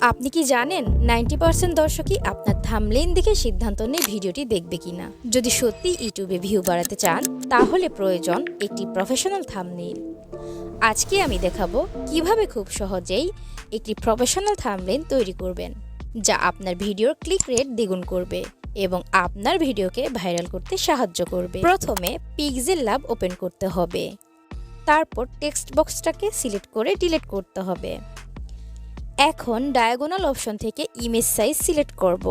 আপনি কি জানেন 90% দর্শকই আপনার থাম্বনেইল দেখে সিদ্ধান্ত নেয় ভিডিওটি দেখবে কিনা। যদি সত্যি ইউটিউবে ভিউ বাড়াতে চান তাহলে প্রয়োজন একটি প্রফেশনাল থাম্বনেইল। আজকে আমি দেখাবো কিভাবে খুব সহজেই একটি প্রফেশনাল থাম্বনেইল তৈরি করবেন, যা আপনার ভিডিওর ক্লিক রেট দ্বিগুণ করবে এবং আপনার ভিডিওকে ভাইরাল করতে সাহায্য করবে। প্রথমে PixelLab ওপেন করতে হবে, তারপর টেক্সট বক্সটাকে সিলেক্ট করে ডিলিট করতে হবে। এখন ডায়াগোনাল অপশন থেকে ইমেজ সাইজ সিলেক্ট করব।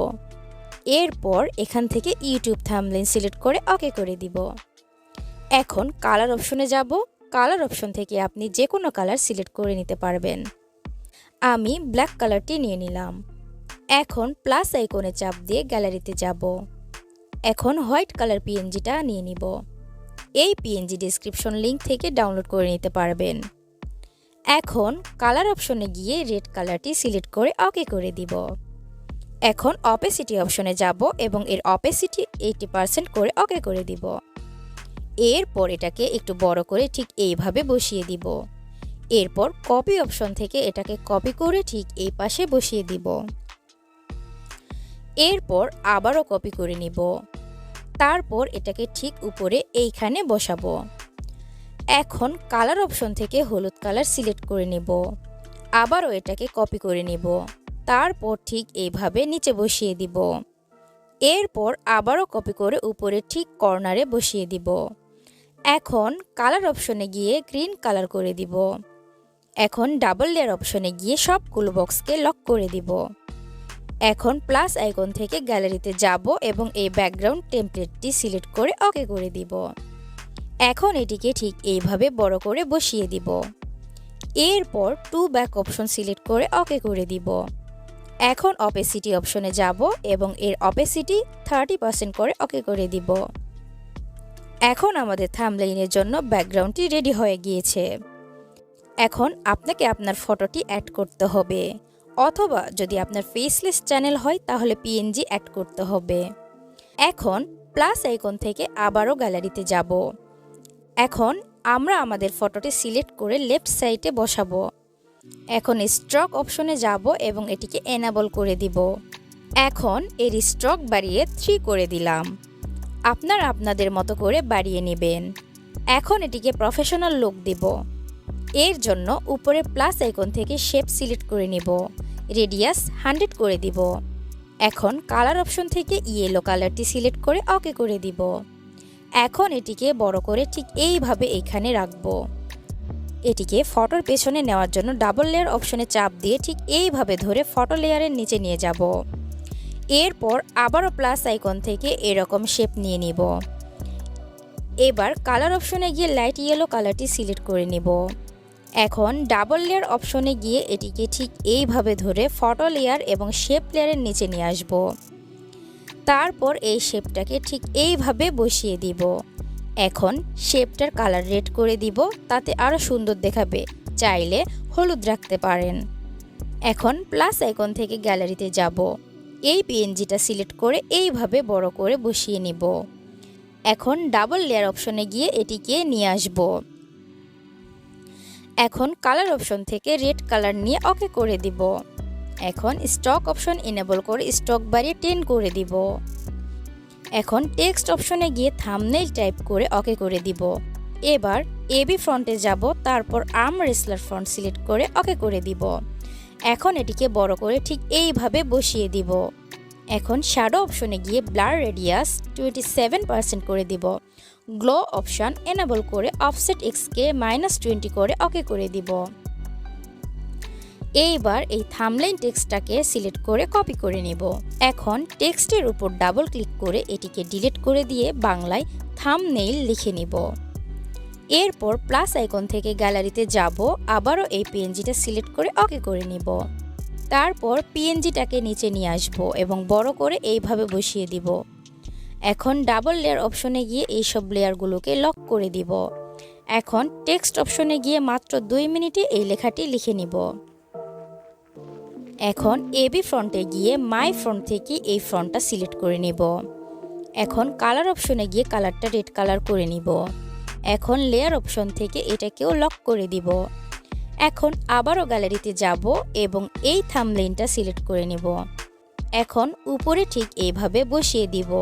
এরপর এখান থেকে ইউটিউব থাম্বনেইল সিলেক্ট করে ওকে করে দিব। এখন কালার অপশনে যাব। কালার অপশন থেকে আপনি যে কোনো কালার সিলেক্ট করে নিতে পারবেন। আমি ব্ল্যাক কালারটি নিয়ে নিলাম। এখন প্লাস আইকনে চাপ দিয়ে গ্যালারিতে যাব। এখন হোয়াইট কালার পিএনজিটা নিয়ে নিব। এই পিএনজি ডেসক্রিপশন লিংক থেকে ডাউনলোড করে নিতে পারবেন। এখন কালার অপশনে গিয়ে রেড কালারটি সিলেক্ট করে ওকে করে দিব। এখন অপেসিটি অপশনে যাব এবং এর অপেসিটি 80% করে ওকে করে দিব। এরপর এটাকে একটু বড় করে ঠিক এইভাবে বসিয়ে দিব। এরপর কপি অপশন থেকে এটাকে কপি করে ঠিক এই পাশে বসিয়ে দিব। এরপর আবারও কপি করে নিব। তারপর এটাকে ঠিক উপরে এইখানে বসাবো। এখন কালার অপশন থেকে হলুদ কালার সিলেক্ট করে নেব। আবারও এটাকে কপি করে নেব। তারপর ঠিক এইভাবে নিচে বসিয়ে দিব। এরপর আবারও কপি করে উপরে ঠিক কর্নারে বসিয়ে দিব। এখন কালার অপশনে গিয়ে গ্রিন কালার করে দিব। এখন ডাবল লেয়ার অপশনে গিয়ে সবগুলো বক্সকে লক করে দিব। এখন প্লাস আইকন থেকে গ্যালারিতে যাব এবং এই ব্যাকগ্রাউন্ড টেমপ্লেটটি সিলেক্ট করে ওকে করে দিব। এখন এটিকে ঠিক এইভাবে বড় করে বসিয়ে দিব। এরপর টু ব্যাক অপশন সিলেক্ট করে ওকে করে দিব। এখন অপেসিটি অপশনে যাব এবং এর অপেসিটি 30% করে ওকে করে দিব। এখন আমাদের থাম্বনেইলের জন্য ব্যাকগ্রাউন্ডটি রেডি হয়ে গিয়েছে। এখন আপনাকে আপনার ফটোটি অ্যাড করতে হবে, অথবা যদি আপনার ফেসলেস চ্যানেল হয় তাহলে পিএনজি অ্যাড করতে হবে। এখন প্লাস আইকন থেকে আবারও গ্যালারিতে যাব। এখন আমরা আমাদের ফটোটি সিলেক্ট করে লেফট সাইডে বসাবো। এখন স্ট্রোক অপশনে যাব এবং এটিকে এনেবল করে দিব। এখন এর স্ট্রোক বাড়িয়ে 3 করে দিলাম। আপনারা আপনাদের মতো করে বাড়িয়ে নেবেন। এখন এটিকে প্রফেশনাল লুক দিব। এর জন্য উপরে প্লাস আইকন থেকে শেপ সিলেক্ট করে নিব। রেডিয়াস 100 করে দিব। এখন কালার অপশন থেকে ইয়েলো কালারটি সিলেক্ট করে ওকে করে দিব। এখন এটিকে বড় করে ঠিক এইভাবে এখানে রাখবো। এটিকে ফটোর পেছনে নেওয়ার জন্য ডাবল লেয়ার অপশনে চাপ দিয়ে ঠিক এইভাবে ধরে ফটো লেয়ারের নিচে নিয়ে যাব। এরপর আবারও প্লাস আইকন থেকে এরকম শেপ নিয়ে নিব। এবার কালার অপশনে গিয়ে লাইট ইয়েলো কালারটি সিলেক্ট করে নিব। এখন ডাবল লেয়ার অপশনে গিয়ে এটিকে ঠিক এইভাবে ধরে ফটো লেয়ার এবং শেপ লেয়ারের নিচে নিয়ে আসব। তারপর এই শেপটাকে ঠিক এইভাবে বসিয়ে দিব। এখন শেপটার কালার রেড করে দিব, তাতে আরও সুন্দর দেখাবে। চাইলে হলুদ রাখতে পারেন। এখন প্লাস আইকন থেকে গ্যালারিতে যাব। এই পিএনজিটা সিলেক্ট করে এইভাবে বড় করে বসিয়ে নিব। এখন ডাবল লেয়ার অপশনে গিয়ে এটিকে নিয়ে আসব। এখন কালার অপশন থেকে রেড কালার নিয়ে ওকে করে দিব। এখন স্টক অপশন এনেবল করে স্টক বাড়িয়ে 10 করে দিব। এখন টেক্সট অপশনে গিয়ে থাম্বনেইল টাইপ করে ওকে করে দিব। এবার এবি ফ্রন্টে যাব, তারপর আর্ম রেসলার ফ্রন্ট সিলেক্ট করে ওকে করে দিব। এখন এটিকে বড় করে ঠিক এইভাবে বসিয়ে দিব। এখন শ্যাডো অপশনে গিয়ে ব্লার রেডিয়াস 27% করে দিব। গ্লো অপশন এনেবল করে অফসেট এক্সকে -20 করে ওকে করে দিব। এইবার এই থাম্বনেইল টেক্সটটাকে সিলেক্ট করে কপি করে নিব। এখন টেক্সটের উপর ডাবল ক্লিক করে এটিকে ডিলিট করে দিয়ে বাংলায় থাম্বনেইল লিখে নিব। এরপর প্লাস আইকন থেকে গ্যালারিতে যাব। আবারও এই পিএনজিটা সিলেক্ট করে ওকে করে নিব। তারপর পিএনজিটাকে নিচে নিয়ে আসব এবং বড় করে এইভাবে বসিয়ে দিব। এখন ডাবল লেয়ার অপশনে গিয়ে এইসব লেয়ারগুলোকে লক করে দিব। এখন টেক্সট অপশনে গিয়ে মাত্র 2 মিনিটে এই লেখাটি লিখে নিব। এখন এবি ফ্রন্টে গিয়ে মাই ফ্রন্ট থেকে এই ফ্রন্টটা সিলেক্ট করে নিব। এখন কালার অপশনে গিয়ে কালারটা রেড কালার করে নিব। এখন লেয়ার অপশন থেকে এটাকেও লক করে দিব। এখন আবারও গ্যালারিতে যাব এবং এই থাম্বনেইলটা সিলেক্ট করে নেব। এখন উপরে ঠিক এইভাবে বসিয়ে দিব।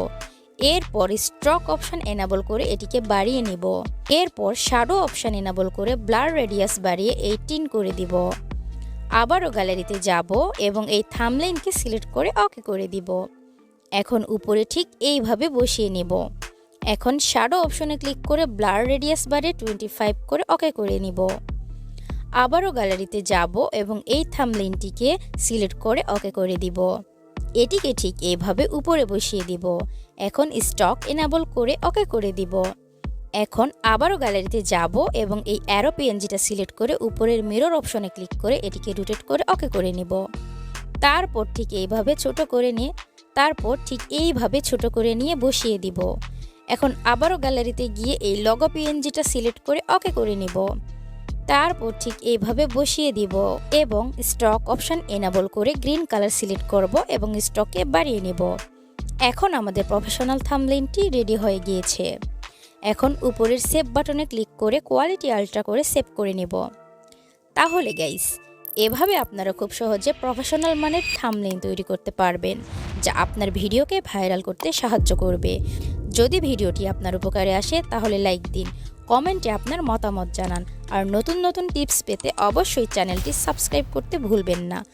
এরপর স্ট্রোক অপশন এনেবল করে এটিকে বাড়িয়ে নিব। এরপর শ্যাডো অপশন এনেবল করে ব্লার রেডিয়াস বাড়িয়ে 18 করে দিব। আবারও গ্যালারিতে যাব এবং এই থাম্বনেইলকে সিলেক্ট করে ওকে করে দিব। এখন উপরে ঠিক এইভাবে বসিয়ে নেব। এখন শ্যাডো অপশনে ক্লিক করে ব্লার রেডিয়াস বাড়িয়ে 25 করে ওকে করে নিব। আবারও গ্যালারিতে যাব এবং এই থাম্বনেইলটিকে সিলেক্ট করে ওকে করে দিব। এটিকে ঠিক এইভাবে উপরে বসিয়ে দিব। এখন স্টক এনেবল করে ওকে করে দিব। এখন আবারও গ্যালারিতে যাব এবং এই অ্যারো পিএনজিটা সিলেক্ট করে উপরের মিরর অপশনে ক্লিক করে এটিকে রোটেট করে ওকে করে নিব। তারপর ঠিক এইভাবে ছোট করে নিয়ে বসিয়ে দিব। এখন আবারও গ্যালারিতে গিয়ে এই লগো পিএনজিটা সিলেক্ট করে ওকে করে নিব। তারপর ঠিক এইভাবে বসিয়ে দিব এবং স্টক অপশন এনেবল করে গ্রিন কালার সিলেক্ট করব এবং স্টকে বাড়িয়ে নেব। এখন আমাদের প্রফেশনাল থাম্বনেইলটি রেডি হয়ে গিয়েছে। এখন উপরের সেভ বাটনে ক্লিক করে কোয়ালিটি আল্ট্রা করে সেভ করে নেব। তাহলে গাইস, এভাবে আপনারা খুব সহজে প্রফেশনাল মানের থাম্বনেইল তৈরি করতে পারবেন, যা আপনার ভিডিওকে ভাইরাল করতে সাহায্য করবে। যদি ভিডিওটি আপনার উপকারে আসে তাহলে লাইক দিন, কমেন্টে আপনার মতামত জানান আর নতুন নতুন টিপস পেতে অবশ্যই চ্যানেলটি সাবস্ক্রাইব করতে ভুলবেন না।